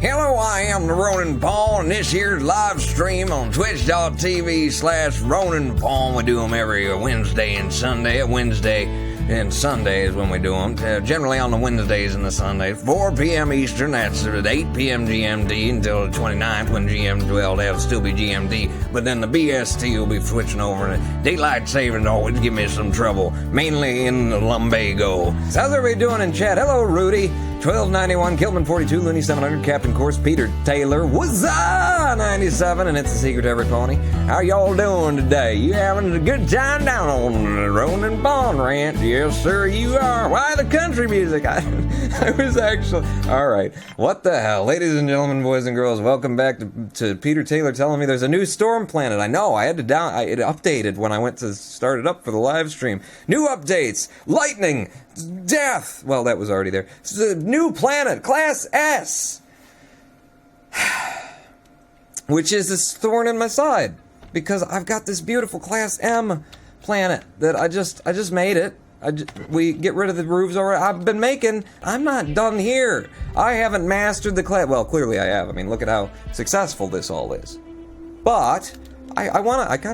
Hello, I am the Ronin Paul, and this here's live stream on twitch.tv/Ronin Paul. We do them every Wednesday and Sunday. Wednesday and Sunday is when we do them. Generally on the Wednesdays and the Sundays. 4 p.m. Eastern, that's at 8 p.m. GMT until the 29th when that'll still be GMT. But then the BST will be switching over. Daylight saving always give me some trouble, mainly in the lumbago. So how's everybody doing in chat? Hello, Rudy. 1291, Kilman 42, Looney 700, Captain Course, Peter Taylor, Wazza 97, and it's a secret to every pony. How y'all doing today? You having a good time down on the Ronin Bond Ranch? Yes, sir, you are. Why the country music? I was actually... Alright, what the hell? Ladies and gentlemen, boys and girls, welcome back to Peter Taylor telling me there's a new storm planet. I know, it updated when I went to start it up for the live stream. New updates, lightning, death. Well, that was already there. It's a new planet, Class S, which is this thorn in my side because I've got this beautiful Class M planet that I just made it. We get rid of the roofs already. I'm not done here. I haven't mastered the class. Well, clearly I have. I mean, look at how successful this all is. But I kind of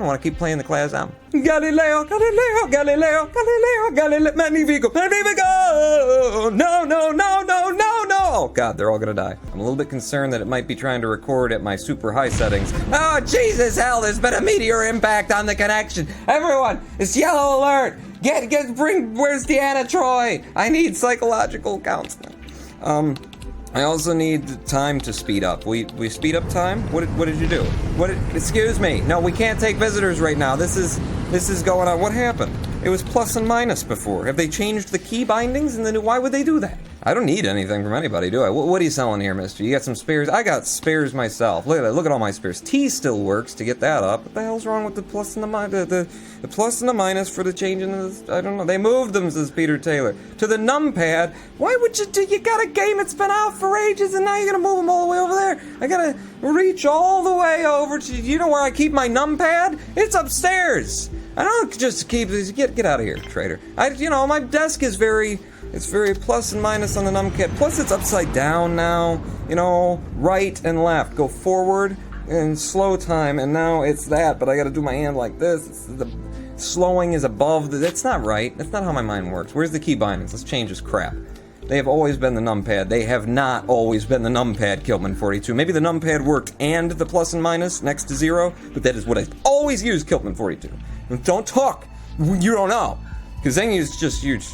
want to keep playing the Class M. Galileo, Galileo, Galileo, Galileo, Galileo, Magnifico, Magnifico! No, no, no, no, no, no! Oh, God, they're all gonna die. I'm a little bit concerned that it might be trying to record at my super high settings. Oh, Jesus, hell, there's been a meteor impact on the connection. Everyone, it's yellow alert! Where's Deanna Troy? I need psychological counseling. I also need time to speed up. We speed up time? What did you do? Excuse me. No, we can't take visitors right now. This is going on. What happened? It was plus and minus before. Have they changed the key bindings in the new? Why would they do that? I don't need anything from anybody, do I? What are you selling here, mister? You got some spares? I got spares myself. Look at that. Look at all my spares. T still works to get that up. What the hell's wrong with the plus and the minus? The plus and the minus for the change in the... I don't know. They moved them, says Peter Taylor. To the numpad. Why would you do... You got a game that's been out for ages and now you're going to move them all the way over there? I got to reach all the way over to... You know where I keep my numpad? It's upstairs. I don't just keep... Get out of here, traitor. My desk is very... It's very plus and minus on the numpad. Plus it's upside down now. Right and left. Go forward and slow time. And now it's that, but I gotta do my hand like this. The slowing is above. That's not right. That's not how my mind works. Where's the key bindings? Let's change this crap. They have always been the numpad. They have not always been the numpad, Kiltman 42. Maybe the numpad worked and the plus and minus next to 0, but that is what I've always used, Kiltman 42. Don't talk. You don't know. Because then you're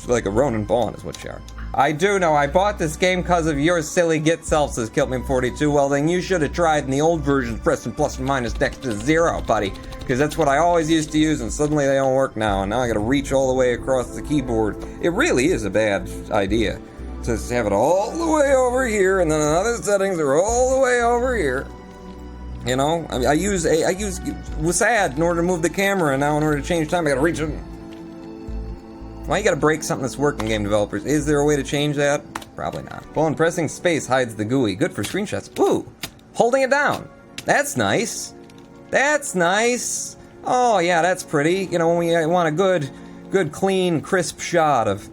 like a Ronin Bond is what you are. I do know, I bought this game because of your silly get self, says Kiltman42. Well, then you should have tried in the old version pressing plus and minus next to 0, buddy. Because that's what I always used to use, and suddenly they don't work now, and now I gotta reach all the way across the keyboard. It really is a bad idea to have it all the way over here, and then the other settings are all the way over here. I use WASD in order to move the camera, and now in order to change time, I gotta reach it. Why you gotta break something that's working, game developers? Is there a way to change that? Probably not. Well, and pressing space hides the GUI. Good for screenshots. Ooh! Holding it down. That's nice. That's nice. Oh, yeah, that's pretty. When we want a good, clean, crisp shot of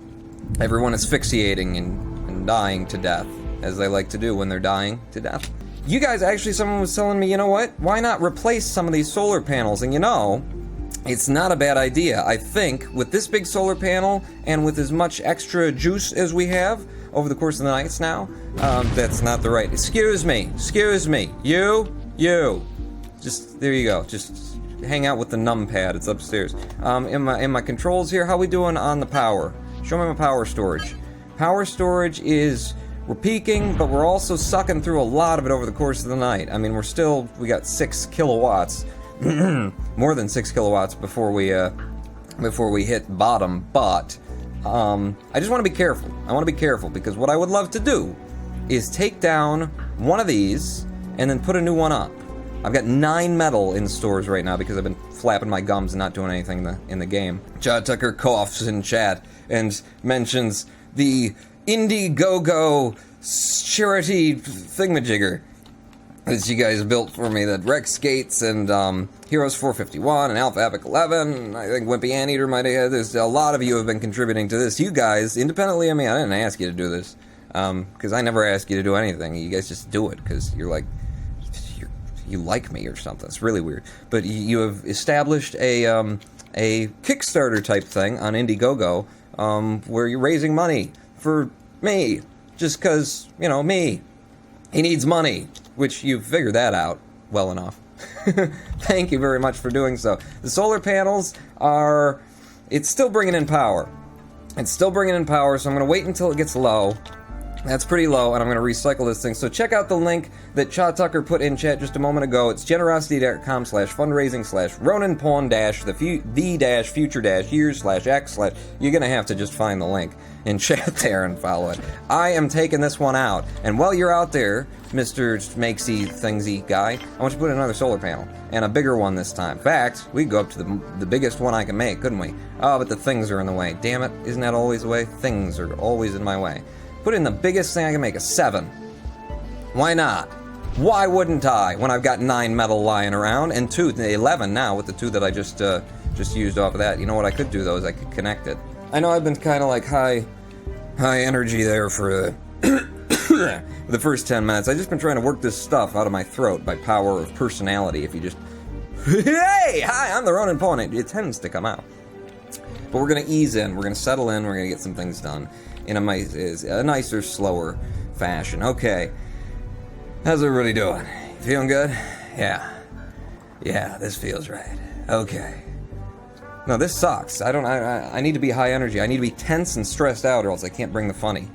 everyone asphyxiating and dying to death, as they like to do when they're dying to death. You guys, actually, someone was telling me, you know what? Why not replace some of these solar panels? And it's not a bad idea. I think with this big solar panel and with as much extra juice as we have over the course of the nights now, that's not the right... Excuse me. You. Just, there you go. Just hang out with the numpad. It's upstairs. In my controls here, how we doing on the power? Show me my power storage. Power storage is... We're peaking, but we're also sucking through a lot of it over the course of the night. I mean, we got 6 kilowatts. More than 6 kilowatts before we hit bottom, but I just want to be careful. I want to be careful because what I would love to do is take down one of these and then put a new one up. I've got 9 metal in stores right now because I've been flapping my gums and not doing anything in the game. Chad Tucker coughs in chat and mentions the Indiegogo charity thingamajigger that you guys built for me, that Rex Gates and Heroes 451 and Alpha Epic 11, I think Wimpy Anteater might have. There's a lot of you have been contributing to this. You guys, independently of me, I didn't ask you to do this. because I never ask you to do anything. You guys just do it because you like me or something. It's really weird. But you have established a Kickstarter type thing on Indiegogo, where you're raising money for me, just because, me. He needs money, which you've figured that out well enough. Thank you very much for doing so. The solar panels it's still bringing in power. It's still bringing in power, so I'm going to wait until it gets low. That's pretty low, and I'm going to recycle this thing. So check out the link that Cha Tucker put in chat just a moment ago. It's generosity.com/fundraising/roninpawn-the-future-years/x/ You're going to have to just find the link in chat there and follow it. I am taking this one out, and while you're out there, Mr. Makesy Thingsy guy, I want you to put in another solar panel, and a bigger one this time. In fact, we could go up to the biggest one I can make, couldn't we? Oh, but the things are in the way. Damn it, isn't that always the way? Things are always in my way. Put in the biggest thing I can make, a 7. Why not? Why wouldn't I, when I've got 9 metal lying around, and 11 now with the 2 that I just used off of that. You know what I could do, though, is I could connect it. I know I've been kind of like high energy there for the first 10 minutes. I've just been trying to work this stuff out of my throat by power of personality. If you just, hey, hi, I'm the Ronin Pawn. It tends to come out. But we're going to ease in. We're going to settle in. We're going to get some things done in a nicer, slower fashion. Okay. How's everybody doing? Feeling good? Yeah, this feels right. Okay. No, this sucks. I need to be high energy. I need to be tense and stressed out, or else I can't bring the funny.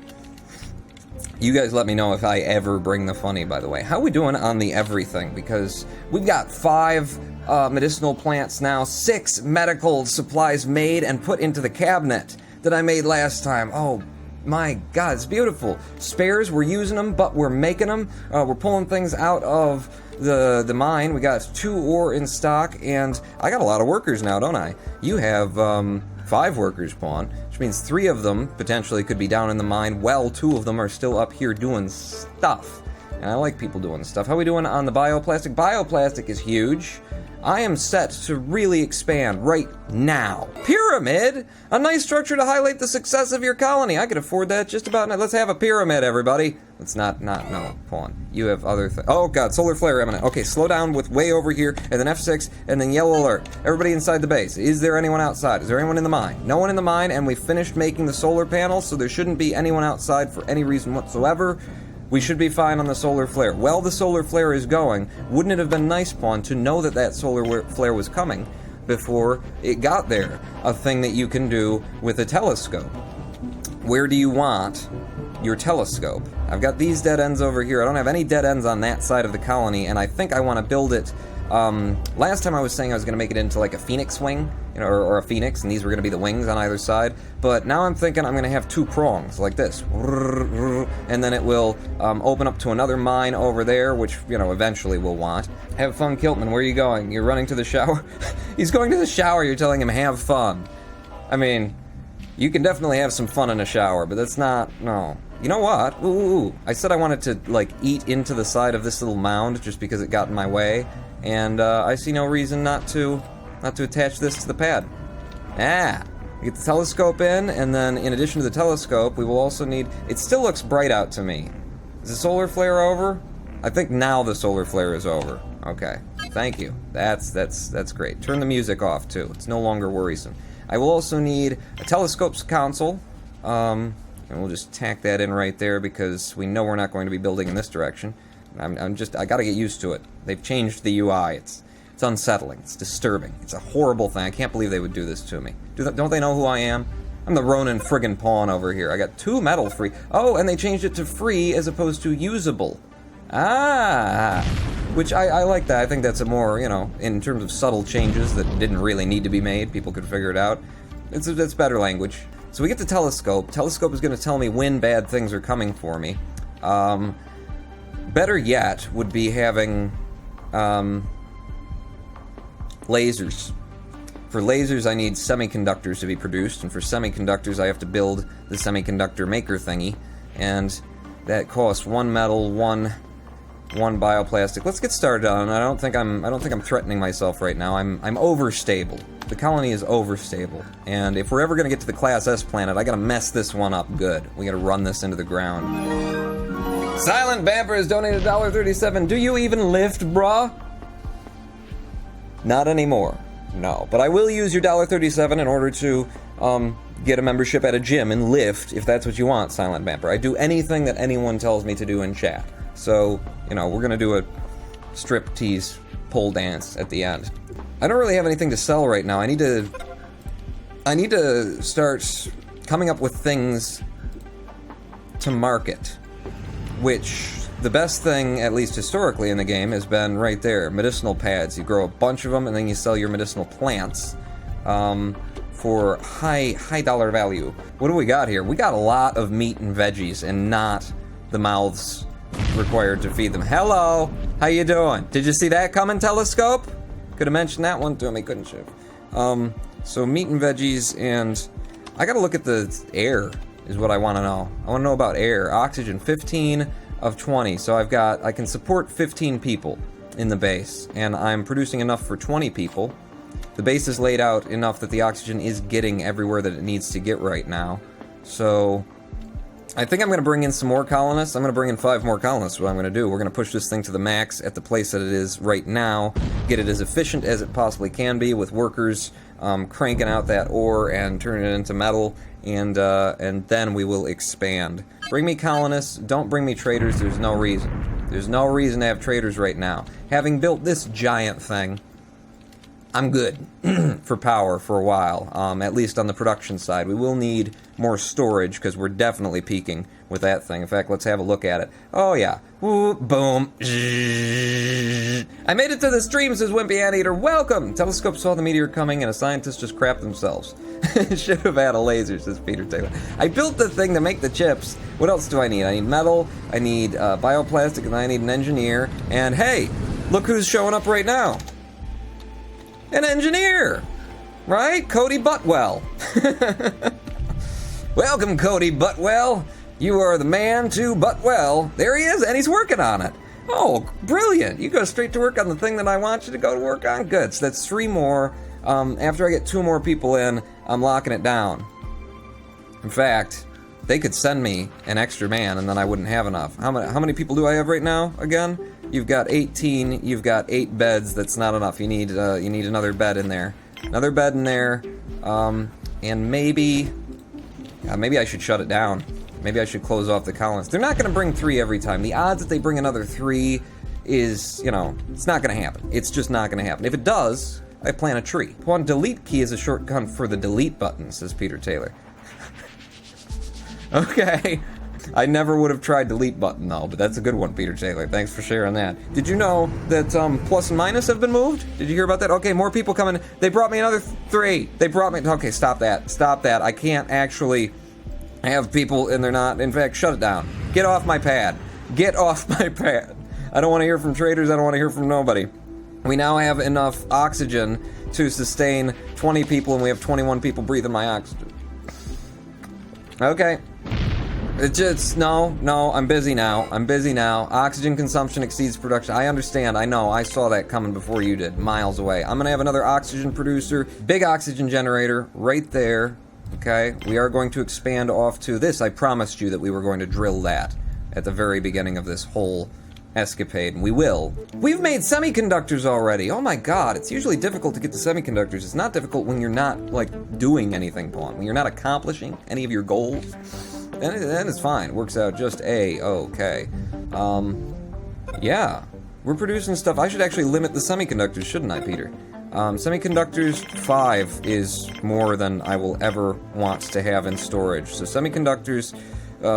You guys let me know if I ever bring the funny, by the way. How are we doing on the everything? Because we've got 5 medicinal plants now, 6 medical supplies made and put into the cabinet that I made last time. Oh, my God, it's beautiful. Spares, we're using them, but we're making them. We're pulling things out of the mine. We got 2 ore in stock, and I got a lot of workers now, don't I? You have 5 workers, Pawn, which means 3 of them potentially could be down in the mine. Well, 2 of them are still up here doing stuff. And I like people doing stuff. How are we doing on the bioplastic? Bioplastic is huge. I am set to really expand right now. Pyramid? A nice structure to highlight the success of your colony. I could afford that just about now. Let's have a pyramid, everybody. Let's no, Pawn. You have other things. Oh, God, solar flare imminent. Okay, slow down with way over here, and then F6, and then yellow alert. Everybody inside the base. Is there anyone outside? Is there anyone in the mine? No one in the mine, and we finished making the solar panels, so there shouldn't be anyone outside for any reason whatsoever. We should be fine on the solar flare. Well, the solar flare is going. Wouldn't it have been nice, Pawn, to know that solar flare was coming before it got there? A thing that you can do with a telescope. Where do you want your telescope? I've got these dead ends over here. I don't have any dead ends on that side of the colony, and I think I want to build it. Last time I was saying I was going to make it into like a phoenix wing, or a phoenix, and these were going to be the wings on either side. But now I'm thinking I'm going to have 2 prongs like this, and then it will open up to another mine over there, which eventually we'll want. Have fun, Kiltman. Where are you going? You're running to the shower? He's going to the shower. You're telling him have fun. I mean, you can definitely have some fun in a shower, but that's not no. You know what? Ooh. I said I wanted to eat into the side of this little mound just because it got in my way. And I see no reason not to attach this to the pad. We get the telescope in, and then in addition to the telescope, we will also need... It still looks bright out to me. Is the solar flare over? I think now the solar flare is over. Okay, thank you. That's great. Turn the music off, too. It's no longer worrisome. I will also need a telescope's console, and we'll just tack that in right there because we know we're not going to be building in this direction. I gotta get used to it. They've changed the UI. It's unsettling. It's disturbing. It's a horrible thing. I can't believe they would do this to me. Don't they know who I am? I'm the Ronin friggin' Pawn over here. I got 2 metal free. Oh, and they changed it to free as opposed to usable. Which I like that. I think that's a more, in terms of subtle changes that didn't really need to be made. People could figure it out. It's better language. So we get the telescope. Telescope is going to tell me when bad things are coming for me. Better yet would be having lasers. For lasers, I need semiconductors to be produced, and for semiconductors, I have to build the semiconductor maker thingy, and that costs 1 metal, 1 bioplastic. Let's get started on it. I don't think I'm threatening myself right now. I'm overstable. the colony is overstable. And if we're ever going to get to the Class S planet, I got to mess this one up good. We got to run this into the ground. Silent Bamper has donated $1.37. Do you even lift, brah? Not anymore. No. But I will use your $1.37 in order to get a membership at a gym and lift, if that's what you want, Silent Bamper. I do anything that anyone tells me to do in chat. So, you know, we're going to do a striptease pole dance at the end. I don't really have anything to sell right now. I need to start coming up with things to market, which the best thing, at least historically in the game, has been right there. Medicinal pads. You grow a bunch of them and then you sell your medicinal plants for high dollar value. What do we got here? We got a lot of meat and veggies and not the mouths required to feed them. Hello, how you doing? Did you see that coming, Telescope? Could have mentioned that one to me, couldn't you? So meat and veggies, and I gotta look at the air, is what I want to know. I want to know about air. Oxygen, 15 of 20. So I can support 15 people in the base, and I'm producing enough for 20 people. The base is laid out enough that the oxygen is getting everywhere that it needs to get right now. So I think I'm going to bring in some more colonists. I'm going to bring in 5 more colonists, what I'm going to do. We're going to push this thing to the max at the place that it is right now, get it as efficient as it possibly can be with workers cranking out that ore and turning it into metal, and then we will expand. Bring me colonists, don't bring me traders, there's no reason. There's no reason to have traders right now. Having built this giant thing, I'm good for power for a while, at least on the production side. We will need more storage because we're definitely peaking with that thing. In fact, let's have a look at it. Oh yeah. Ooh, boom. I made it to the stream, says Wimpy Anteater. Welcome! Telescope saw the meteor coming and a scientist just crapped themselves. Should have had a laser, says Peter Taylor. I built the thing to make the chips. What else do I need? I need metal, I need bioplastic, and I need an engineer. And hey, look who's showing up right now. An engineer! Right? Cody Butwell. Welcome, Cody Butwell. You are the man to Butwell. There he is, and he's working on it. Oh, brilliant. You go straight to work on the thing that I want you to go to work on? Good. So that's 3 more. After I get 2 more people in, I'm locking it down. In fact, they could send me an extra man, and then I wouldn't have enough. How many people do I have right now, again? You've got 18, you've got 8 beds, that's not enough. You need another bed in there. Another bed in there, and maybe I should shut it down. Maybe I should close off the colonists. They're not going to bring 3 every time. The odds that they bring another 3 is, you know, it's not going to happen. It's just not going to happen. If it does, I plant a tree. One delete key is a shortcut for the delete button, says Peter Taylor. Okay. I never would have tried delete button though, but that's a good one, Peter Taylor. Thanks for sharing that. Did you know that plus and minus have been moved? Did you hear about that? Okay, more people coming. They brought me another 3. They brought me. Okay, stop that. Stop that. I can't actually have people and they're not. In fact, shut it down. Get off my pad. Get off my pad. I don't want to hear from traders. I don't want to hear from nobody. We now have enough oxygen to sustain 20 people, and we have 21 people breathing my oxygen. Okay. It's just, no, I'm busy now. Oxygen consumption exceeds production. I understand, I know, I saw that coming before you did, miles away. I'm gonna have another oxygen producer, big oxygen generator, right there, okay? We are going to expand off to this. I promised you that we were going to drill that at the very beginning of this whole escapade, and we will. We've made semiconductors already. Oh my god, it's usually difficult to get the semiconductors. It's not difficult when you're not, like, doing anything, Pawn. When you're not accomplishing any of your goals. Then it's fine. It works out just A-okay. Yeah. We're producing stuff. I should actually limit the semiconductors, shouldn't I, Peter? Semiconductors, 5 is more than I will ever want to have in storage. So semiconductors,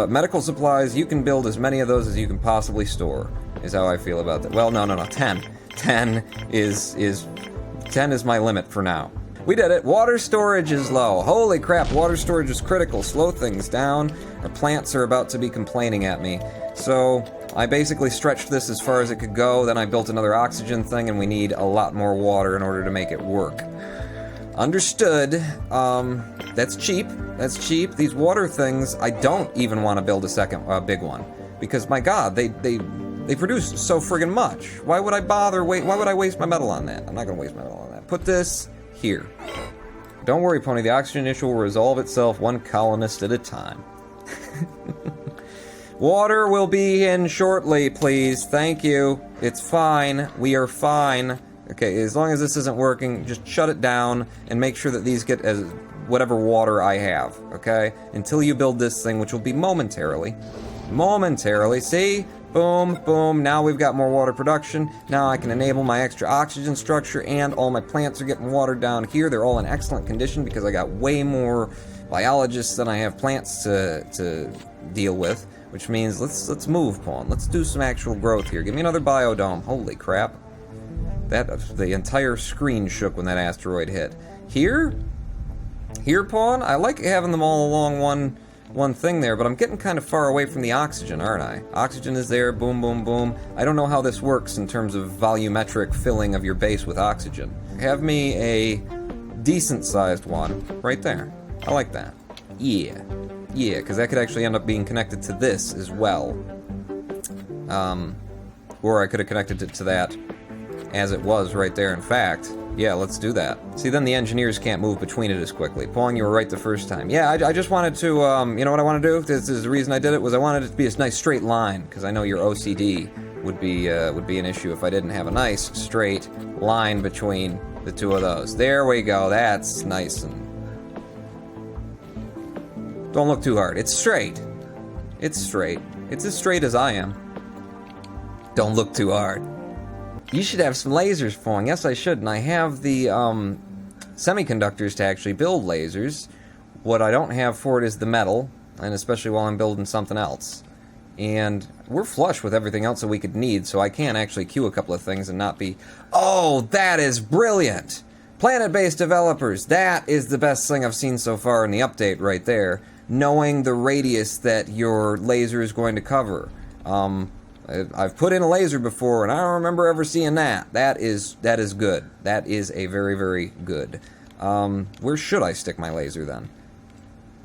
medical supplies, you can build as many of those as you can possibly store, is how I feel about that. Well, no, 10. 10 is my limit for now. We did it. Water storage is low. Holy crap, water storage is critical. Slow things down. Our plants are about to be complaining at me. So I basically stretched this as far as it could go. Then I built another oxygen thing, and we need a lot more water in order to make it work. Understood. That's cheap. That's cheap. These water things, I don't even want to build a second big one. Because, my god, they produce so friggin' much. Why would I bother? Why would I waste my metal on that? I'm not going to waste my metal on that. Put this here. Don't worry, Pony, the oxygen issue will resolve itself one colonist at a time. Water will be in shortly, please. Thank you. It's fine. We are fine. Okay, as long as this isn't working, just shut it down and make sure that these get as whatever water I have, okay? Until you build this thing, which will be momentarily. Momentarily. See? Boom, boom. Now we've got more water production. Now I can enable my extra oxygen structure, and all my plants are getting watered down here. They're all in excellent condition because I got way more biologists than I have plants to deal with. Which means let's move, Pawn. Let's do some actual growth here. Give me another biodome. Holy crap. The entire screen shook when that asteroid hit. Here, Pawn, I like having them all along one thing there, but I'm getting kind of far away from the oxygen, aren't I? Oxygen is there, boom, boom, boom. I don't know how this works in terms of volumetric filling of your base with oxygen. Have me a decent-sized one right there. I like that. Yeah. Yeah, because that could actually end up being connected to this as well. Or I could have connected it to that as it was right there. In fact, yeah, let's do that. See, then the engineers can't move between it as quickly. Pong, you were right the first time. Yeah, I just wanted to, you know what I want to do? This is the reason I did it, was I wanted it to be a nice straight line, because I know your OCD would be an issue if I didn't have a nice straight line between the two of those. There we go, that's nice and... Don't look too hard. It's straight. It's straight. It's as straight as I am. Don't look too hard. You should have some lasers, Fong. Yes, I should. And I have the semiconductors to actually build lasers. What I don't have for it is the metal, and especially while I'm building something else. And we're flush with everything else that we could need, so I can actually queue a couple of things and not be... Oh, that is brilliant! Planetbase developers, that is the best thing I've seen so far in the update right there. Knowing the radius that your laser is going to cover. I've put in a laser before, and I don't remember ever seeing that. That is good. That is a very, very good. Where should I stick my laser then?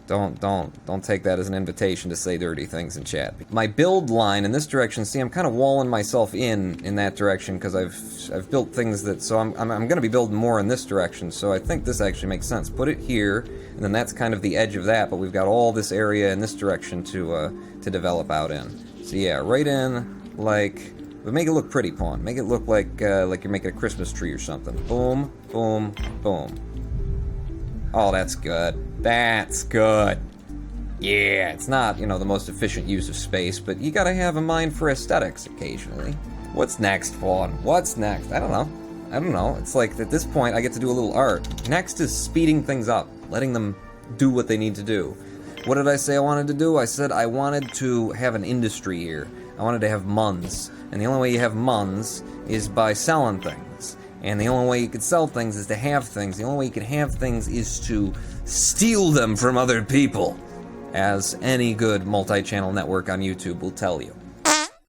Don't take that as an invitation to say dirty things in chat. My build line in this direction, see, I'm kind of walling myself in that direction because I've built things that, so I'm going to be building more in this direction, so I think this actually makes sense. Put it here, and then that's kind of the edge of that, but we've got all this area in this direction to develop out in. So yeah, right in, like, but make it look pretty, Pawn. Make it look like you're making a Christmas tree or something. Boom, boom, boom. Oh, that's good. That's good. Yeah, it's not, you know, the most efficient use of space, but you gotta have a mind for aesthetics occasionally. What's next, Fawn? What's next? I don't know. It's like, at this point, I get to do a little art. Next is speeding things up, letting them do what they need to do. What did I say I wanted to do? I said I wanted to have an industry here. I wanted to have muns. And the only way you have muns is by selling things. And the only way you could sell things is to have things. The only way you can have things is to steal them from other people, as any good multi-channel network on YouTube will tell you.